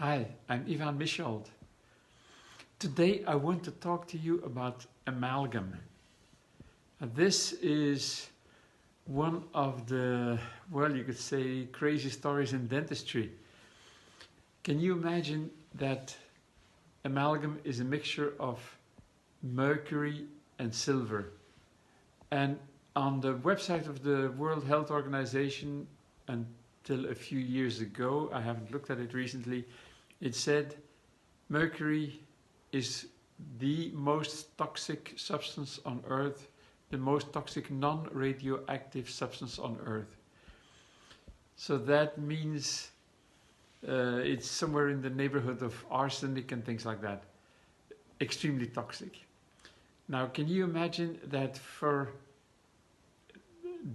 Hi, I'm Ivan Mischold. Today I want to talk to you about amalgam. This is one of the, well, you could say, crazy stories in dentistry. Can you imagine that amalgam is a mixture of mercury and silver? And on the website of the World Health Organization, until a few years ago, I haven't looked at it recently, it said mercury is the most toxic substance on Earth, the most toxic non-radioactive substance on Earth. So that means it's somewhere in the neighborhood of arsenic and things like that. Extremely toxic. Now, can you imagine that for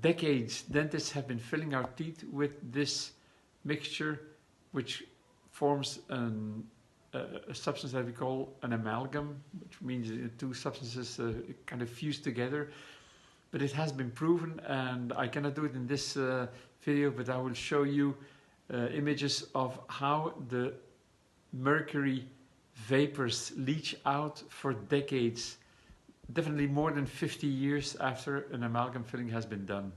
decades dentists have been filling our teeth with this mixture, which forms a substance that we call an amalgam, which means two substances kind of fused together. But it has been proven, and I cannot do it in this video, but I will show you images of how the mercury vapors leach out for decades, definitely more than 50 years after an amalgam filling has been done.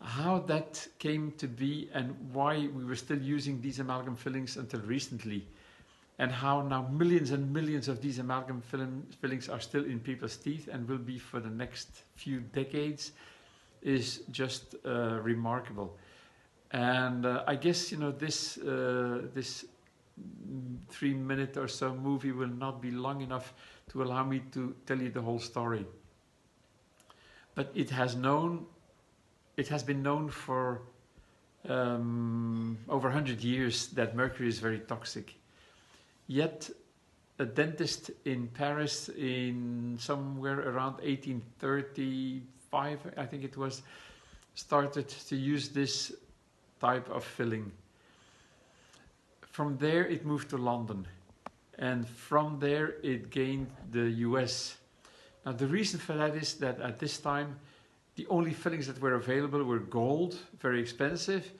How that came to be and why we were still using these amalgam fillings until recently, and how now millions and millions of these amalgam fillings are still in people's teeth and will be for the next few decades, is just remarkable. And I guess, you know, this 3-minute or so movie will not be long enough to allow me to tell you the whole story. But it has been known for over 100 years that mercury is very toxic. Yet a dentist in Paris in somewhere around 1835, I think it was, started to use this type of filling. From there it moved to London, and from there it gained the US. Now the reason for that is that at this time the only fillings that were available were gold, very expensive,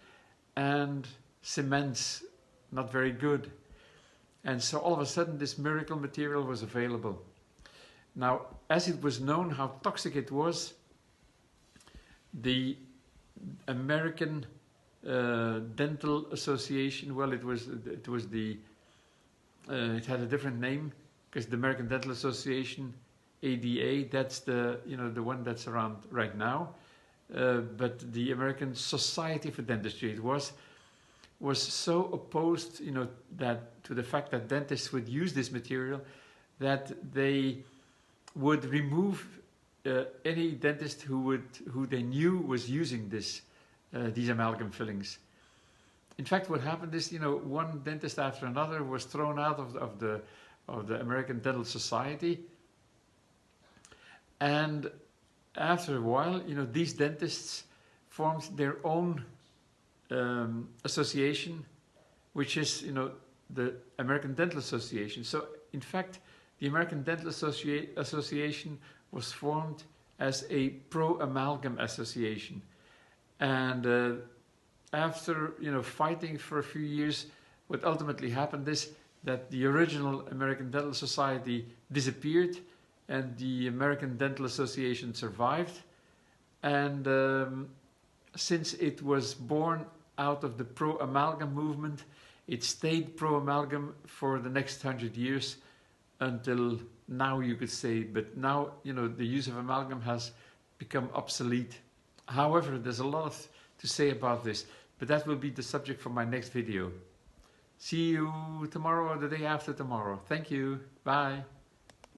and cements, not very good. And so all of a sudden this miracle material was available. Now, as it was known how toxic it was, the American Dental Association, well, it had a different name, because the American Dental Association, ADA, that's the one that's around right now, but the American Society for Dentistry, it was so opposed, that to the fact that dentists would use this material, that they would remove any dentist who they knew was using these amalgam fillings. In fact, what happened is, one dentist after another was thrown out of the American Dental Society. And after a while, these dentists formed their own association, which is, the American Dental Association. So, in fact, the American Dental Association was formed as a pro-amalgam association. And after, fighting for a few years, what ultimately happened is that the original American Dental Society disappeared, and the American Dental Association survived. And since it was born out of the pro-amalgam movement, it stayed pro-amalgam for the next 100 years until now, you could say. But now, the use of amalgam has become obsolete. However, there's a lot to say about this, but that will be the subject for my next video. See you tomorrow or the day after tomorrow. Thank you. Bye.